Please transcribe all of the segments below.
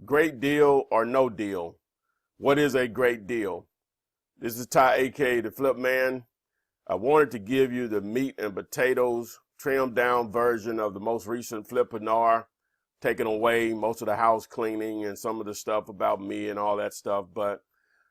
Great deal or no deal? What is a great deal? This is Ty, aka the Flip Man. I wanted to give you the meat and potatoes, trimmed down version of the most recent Flippinar, taking away most of the house cleaning and some of the stuff about me and all that stuff, but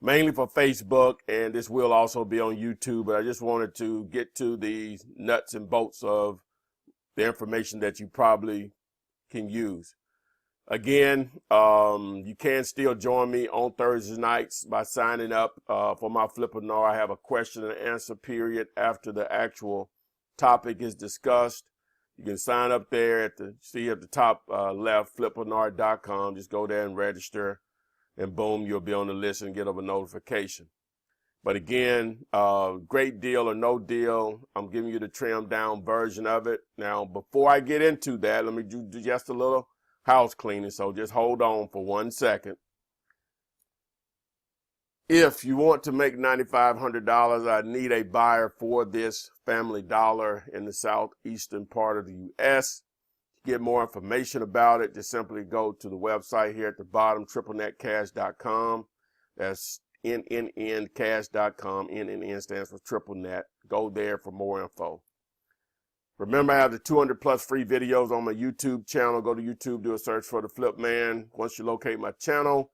mainly for Facebook, and this will also be on YouTube. But I just wanted to get to the nuts and bolts of the information that you probably can use. Again, you can still join me on Thursday nights by signing up for my Flippinar. I have a question and answer period after the actual topic is discussed. You can sign up there at the top left, flippinar.com. Just go there and register, and boom, you'll be on the list and get a notification. But again, great deal or no deal, I'm giving you the trimmed down version of it. Now, before I get into that, let me do just a little house cleaning, so just hold on for 1 second. If you want to make $9,500, I need a buyer for this Family Dollar in the southeastern part of the U.S. To get more information about it, just simply go to the website here at the bottom, triplenetcash.com. That's NNNcash.com. NNN stands for triple net. Go there for more info. Remember, I have the 200 plus free videos on my YouTube channel. Go to YouTube, do a search for the Flip Man. Once you locate my channel,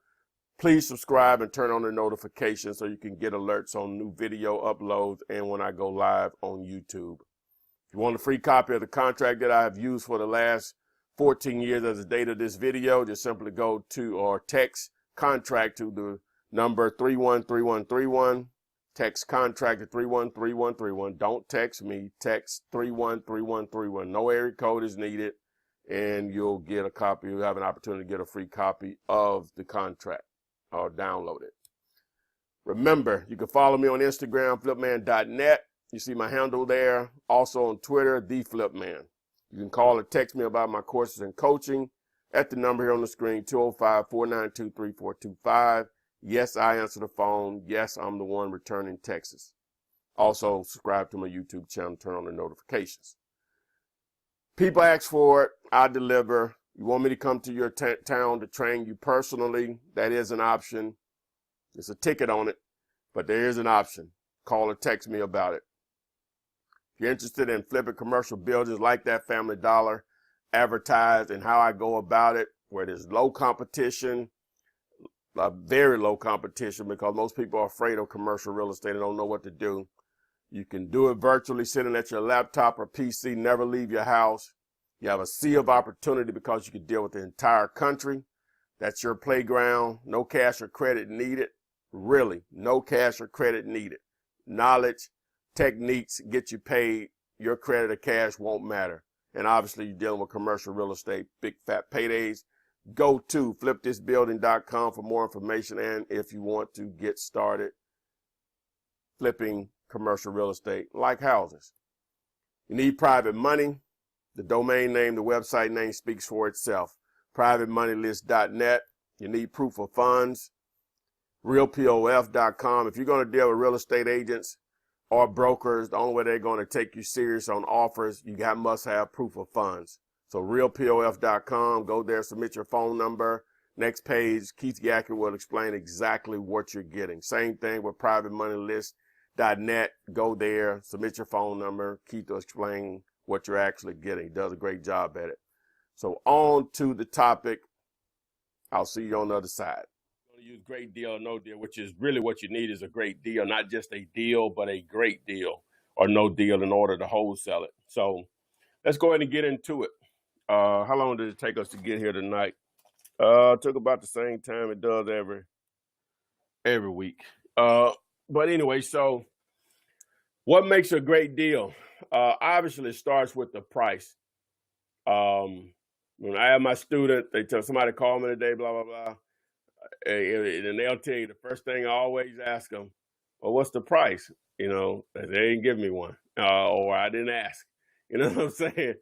please subscribe and turn on the notifications so you can get alerts on new video uploads and when I go live on YouTube. If you want a free copy of the contract that I have used for the last 14 years as the date of this video, just simply go to or text contract to the number 313131. Text contract to 313131. Don't text me. Text 313131. No area code is needed, and you'll get a copy. You'll have an opportunity to get a free copy of the contract or download it. Remember, you can follow me on Instagram, flipman.net. You see my handle there. Also on Twitter, The Flip Man. You can call or text me about my courses and coaching at the number here on the screen, 205-492-3425. Yes, I answer the phone. Yes, I'm the one returning texts. Also, subscribe to my YouTube channel, turn on the notifications. People ask for it, I deliver. You want me to come to your town to train you personally? That is an option. There's a ticket on it, but there is an option. Call or text me about it. If you're interested in flipping commercial buildings like that Family Dollar, advertise and how I go about it, where there's low competition, very low competition, because most people are afraid of commercial real estate and don't know what to do. You can do it virtually sitting at your laptop or PC, never leave your house. You have a sea of opportunity because you can deal with the entire country. That's your playground. No cash or credit needed. Really, no cash or credit needed. Knowledge, techniques get you paid. Your credit or cash won't matter. And obviously, you're dealing with commercial real estate, big fat paydays. Go to flipthisbuilding.com for more information, and if you want to get started flipping commercial real estate like houses. You need private money. The domain name, the website name speaks for itself. privatemoneylist.net. You need proof of funds. realpof.com. If you're going to deal with real estate agents or brokers, the only way they're going to take you serious on offers, you must have proof of funds. So realpof.com, go there, submit your phone number. Next page, Keith Yacker will explain exactly what you're getting. Same thing with privatemoneylist.net. Go there, submit your phone number. Keith will explain what you're actually getting. He does a great job at it. So on to the topic. I'll see you on the other side. I'm going to use great deal or no deal, which is really what you need is a great deal, not just a deal, but a great deal or no deal in order to wholesale it. So let's go ahead and get into it. How long did it take us to get here tonight? It took about the same time it does every week. But anyway, so what makes a great deal? Obviously, it starts with the price. When I have my student, they tell somebody call me today, blah, blah, blah. And they'll tell you the first thing I always ask them, well, what's the price? You know, they ain't give me one, or I didn't ask. You know what I'm saying?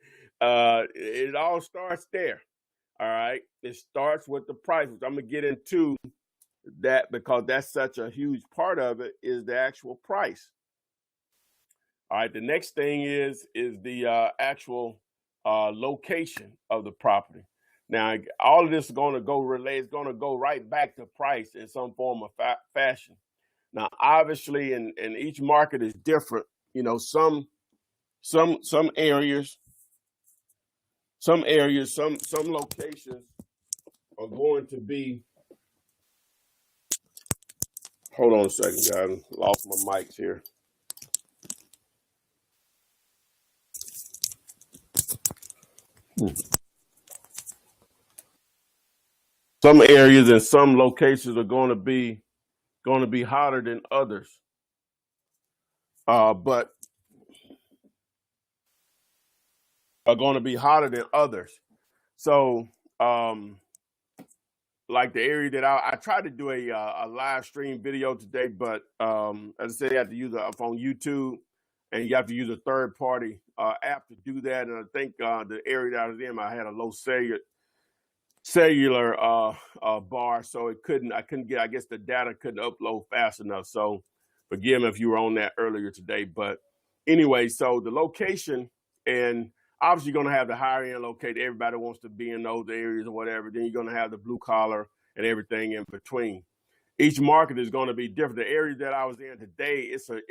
It all starts there. All right. It starts with the price, which I'm going to get into that because that's such a huge part of it is the actual price. All right. The next thing is the actual location of the property. Now, all of this is going to go it's going to go right back to price in some form of fashion. Now, obviously, in each market is different. You know, some areas, some locations are going to be. Hold on a second, guys. I lost my mics here. Some areas and some locations are going to be hotter than others. But are going to be hotter than others. So, like the area that I tried to do a live stream video today, but as I said, you have to use on YouTube, and you have to use a third party app to do that. And I think the area that I was in, I had a low cellular bar, so I couldn't get. I guess the data couldn't upload fast enough. So forgive me if you were on that earlier today. But anyway, so the location, and obviously you're going to have the higher end located. Everybody wants to be in those areas or whatever. Then you're going to have the blue collar and everything in between. Each market is going to be different. The area that I was in today, it's an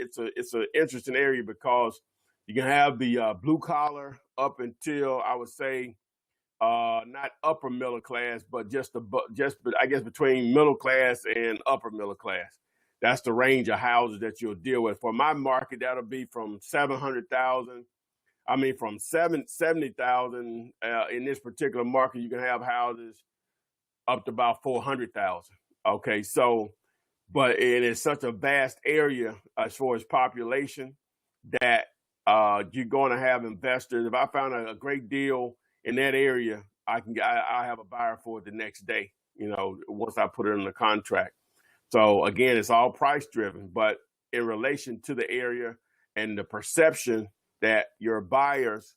interesting area because you can have the blue collar up until, I would say, not upper middle class, but just I guess between middle class and upper middle class. That's the range of houses that you'll deal with. For my market, that'll be from 700,000. I mean, from 70,000 in this particular market, you can have houses up to about 400,000. Okay, so, but it is such a vast area as far as population that you're going to have investors. If I found a great deal in that area, I have a buyer for it the next day, you know, once I put it in the contract. So again, it's all price driven, but in relation to the area and the perception that your buyers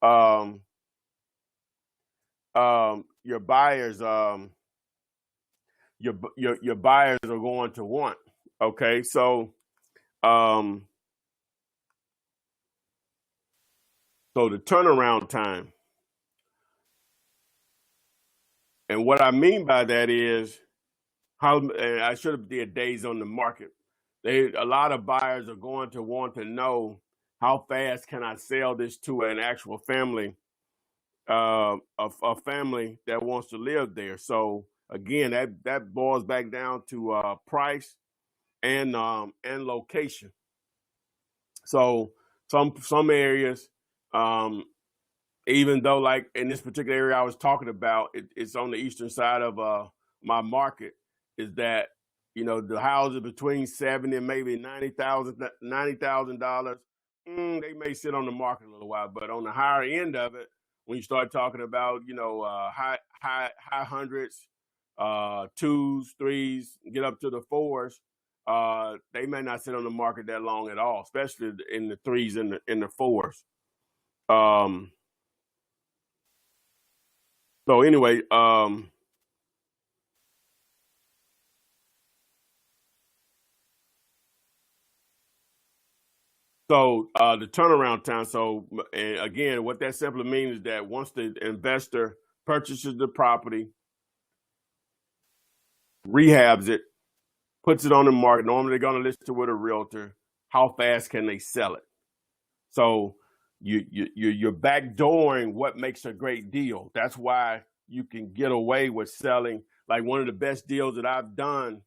are going to want. Okay, so so the turnaround time, and what I mean by that is I should have did days on the market. A lot of buyers are going to want to know how fast can I sell this to an actual family, a family that wants to live there. So again, that boils back down to price and location. So some areas, even though like in this particular area I was talking about, it's on the eastern side of my market, is that, you know, the houses between $70,000 and maybe $90,000, they may sit on the market a little while. But on the higher end of it, when you start talking about, you know, high hundreds, twos, threes, get up to the fours, they may not sit on the market that long at all, especially in the threes and the fours. So anyway, so the turnaround time. So and again, what that simply means is that once the investor purchases the property, rehabs it, puts it on the market, normally they're going to list it with a realtor. How fast can they sell it? So you're backdooring what makes a great deal. That's why you can get away with selling. Like one of the best deals that I've done,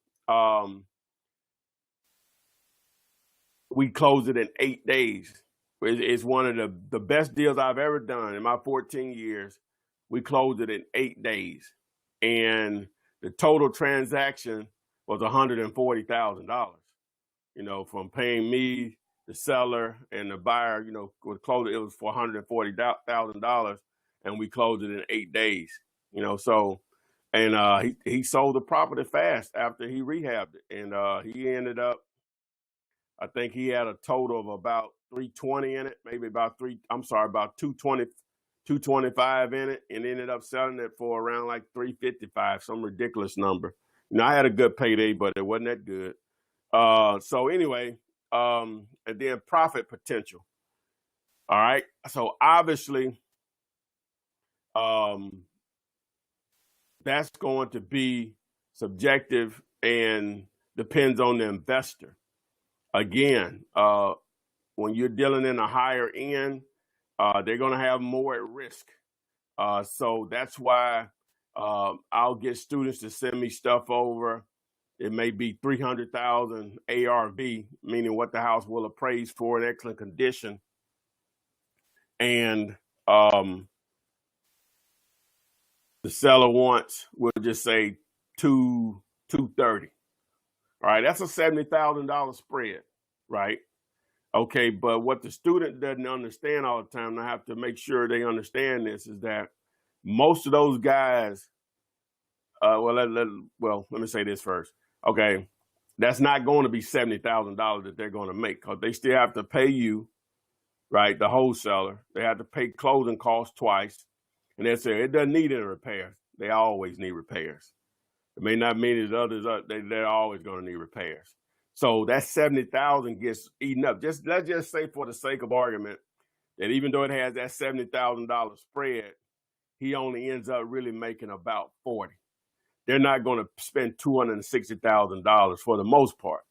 we closed it in 8 days. It's one of the best deals I've ever done in my 14 years. We closed it in 8 days, and the total transaction was $140,000. You know, from paying me, the seller, and the buyer, you know, would close it. It was for $140,000, and we closed it in 8 days. You know, so, and he sold the property fast after he rehabbed it, and he ended up, I think he had a total of about 320 in it, maybe about 220, 225 in it, and ended up selling it for around like 355, some ridiculous number. You know, I had a good payday, but it wasn't that good. So anyway, and then profit potential. All right. So obviously, that's going to be subjective and depends on the investor. Again, when you're dealing in a higher end, they're going to have more at risk. So that's why I'll get students to send me stuff over. It may be 300,000 ARV, meaning what the house will appraise for in excellent condition. And the seller wants, we'll just say 230. All right, that's a $70,000 spread, right? Okay, but what the student doesn't understand all the time, and I have to make sure they understand this, is that most of those guys, let me say this first. Okay, that's not going to be $70,000 that they're going to make, because they still have to pay you, right, the wholesaler. They have to pay closing costs twice. And they say it doesn't need any repairs. They always need repairs. It may not mean that others they're always going to need repairs. So that 70,000 gets eaten up. Let's just say, for the sake of argument, that even though it has that $70,000 spread, he only ends up really making about 40. They're not going to spend $260,000 for the most part.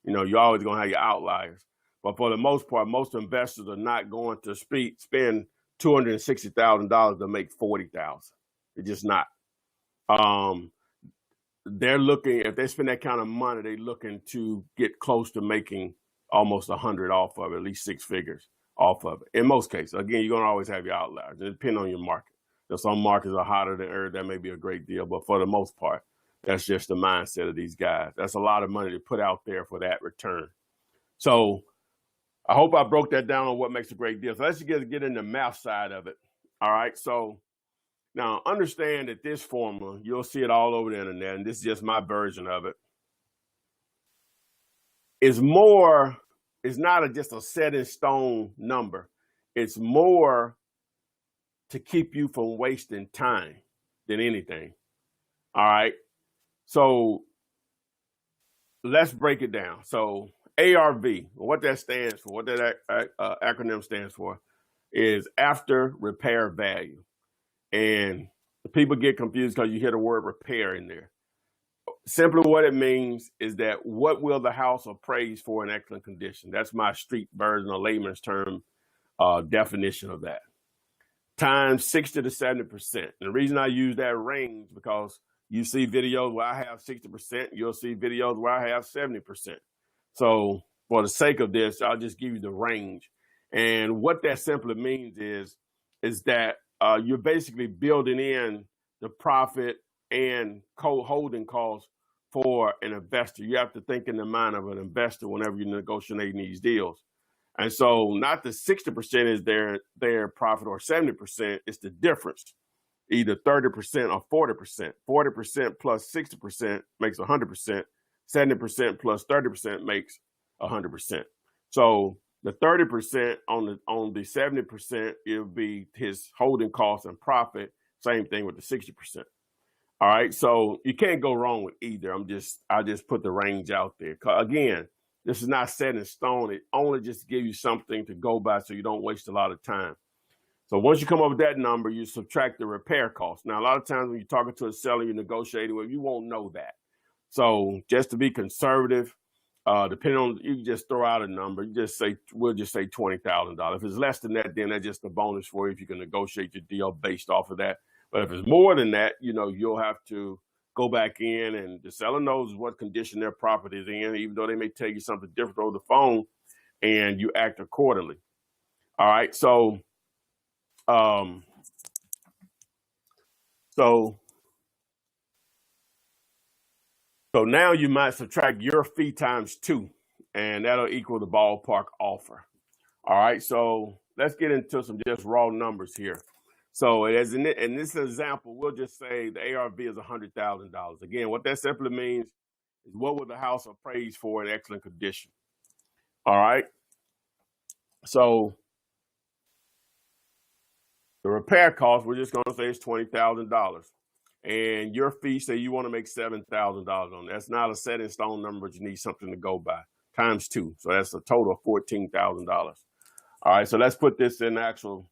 You know, you're always going to have your outliers. But for the most part, most investors are not going to spend $260,000 to make $40,000. It's just not. They're looking, if they spend that kind of money, they're looking to get close to making almost 100 off of it, at least six figures off of it. In most cases, again, you're going to always have your outliers. It depends on your market. If some markets are hotter than others, that may be a great deal. But for the most part, that's just the mindset of these guys. That's a lot of money to put out there for that return. So I hope I broke that down on what makes a great deal. So let's just get into the math side of it. All right. So now understand that this formula, you'll see it all over the internet, and this is just my version of it, is more, it's not just a set in stone number. It's more to keep you from wasting time than anything. All right. So let's break it down. So ARV, what that stands for, what that acronym stands for, is after repair value. And people get confused because you hear the word repair in there. Simply what it means is that what will the house appraise for in excellent condition? That's my street version or layman's term definition of that. Times 60 to 70%. And the reason I use that range, because you see videos where I have 60%, you'll see videos where I have 70%. So for the sake of this, I'll just give you the range. And what that simply means is that you're basically building in the profit and holding costs for an investor. You have to think in the mind of an investor whenever you're negotiating these deals. And so not the 60% is their profit or 70%, it's the difference. Either 30% or 40%. 40% plus 60% makes 100%. 70% plus 30% makes 100%. So the 30% on the 70%, it'll be his holding costs and profit. Same thing with the 60%. All right. So you can't go wrong with either. I just put the range out there. Again, this is not set in stone. It only just gives you something to go by so you don't waste a lot of time. So once you come up with that number, you subtract the repair cost. Now, a lot of times when you're talking to a seller, you're negotiating with, you won't know that. So just to be conservative, depending on, you can just throw out a number. We'll just say $20,000. If it's less than that, then that's just a bonus for you if you can negotiate your deal based off of that. But if it's more than that, you'll have to go back in, and the seller knows what condition their property is in, even though they may tell you something different over the phone, and you act accordingly. All right. So now you might subtract your fee times 2, and that'll equal the ballpark offer. All right, so let's get into some just raw numbers here. So as in this example, we'll just say the ARV is $100,000. Again, what that simply means is what would the house appraise for in excellent condition? All right, so the repair cost, we're just going to say it's $20,000. And your fee, say you want to make $7,000 on it. That's not a set in stone number, but you need something to go by. Times 2. So that's a total of $14,000. All right, so let's put this in actual,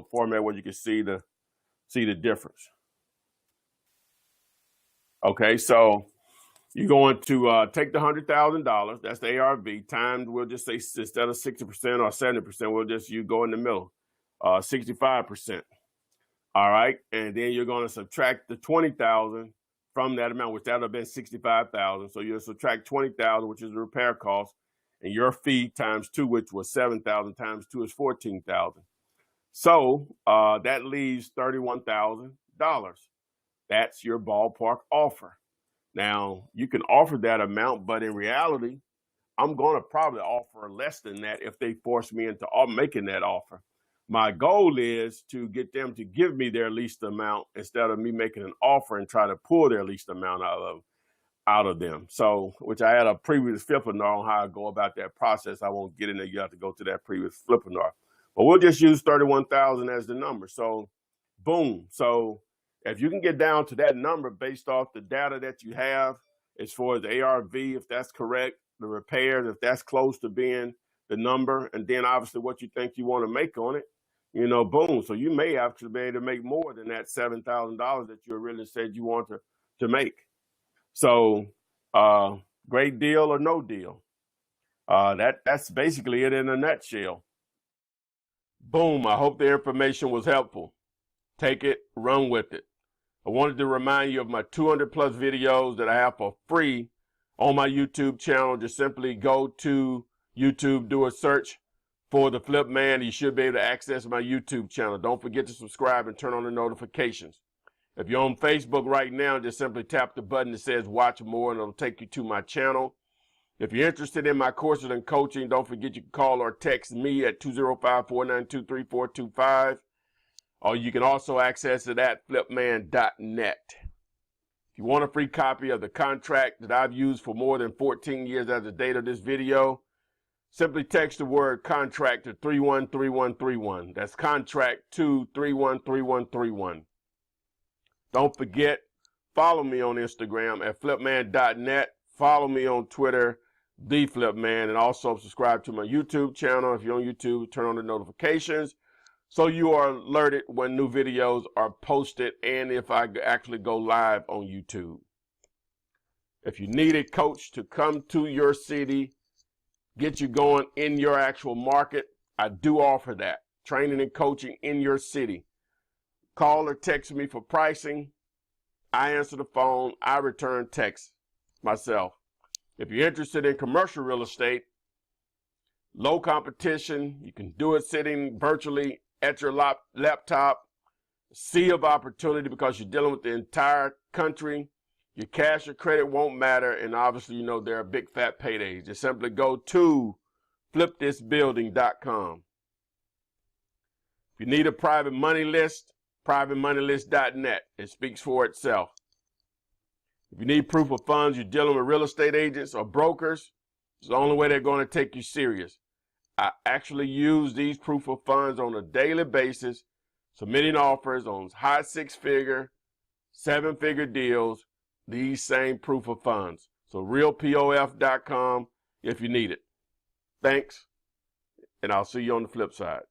format where you can see the see the difference. Okay, so you're going to take the $100,000, that's the ARV, times, we'll just say instead of 60% or 70%, we'll just, you go in the middle, 65%. All right, and then you're going to subtract the 20,000 from that amount, which that would have been 65,000. So you'll subtract 20,000, which is the repair cost, and your fee times 2, which was 7,000 times 2 is 14,000. So that leaves $31,000. That's your ballpark offer. Now, you can offer that amount, but in reality, I'm going to probably offer less than that if they force me into making that offer. My goal is to get them to give me their least amount instead of me making an offer and try to pull their least amount out of them. So, which I had a previous Flippinar on how I go about that process. I won't get in there. You have to go to that previous Flippinar. But we'll just use 31,000 as the number. So, boom. So, if you can get down to that number based off the data that you have, as far as the ARV, if that's correct, the repairs, if that's close to being the number, and then obviously what you think you want to make on it, you know, boom. So you may actually be able to make more than that $7,000 that you really said you want to make. So great deal or no deal. That's basically it in a nutshell. Boom. I hope the information was helpful. Take it, run with it. I wanted to remind you of my 200 plus videos that I have for free on my YouTube channel. Just simply go to YouTube, do a search for the Flip Man. You should be able to access my YouTube channel. Don't forget to subscribe and turn on the notifications. If you're on Facebook right now, just simply tap the button that says watch more and it'll take you to my channel. If you're interested in my courses and coaching, don't forget you can call or text me at 205-492-3425. Or you can also access it at flipman.net. If you want a free copy of the contract that I've used for more than 14 years as the date of this video, simply text the word contract to 313131. That's contract to 313131. Don't forget, follow me on Instagram at flipman.net. Follow me on Twitter, TheFlipMan, and also subscribe to my YouTube channel. If you're on YouTube, turn on the notifications so you are alerted when new videos are posted and if I actually go live on YouTube. If you need a coach to come to your city, get you going in your actual market, I do offer that. Training and coaching in your city. Call or text me for pricing. I answer the phone. I return texts myself. If you're interested in commercial real estate, low competition, you can do it sitting virtually at your laptop, sea of opportunity because you're dealing with the entire country. Your cash or credit won't matter, and obviously, you know, there are big fat paydays. Just simply go to flipthisbuilding.com. If you need a private money list, privatemoneylist.net. It speaks for itself. If you need proof of funds, you're dealing with real estate agents or brokers, it's the only way they're going to take you serious. I actually use these proof of funds on a daily basis, submitting offers on high 6-figure, 7-figure deals, these same proof of funds. So realpof.com if you need it. Thanks, and I'll see you on the flip side.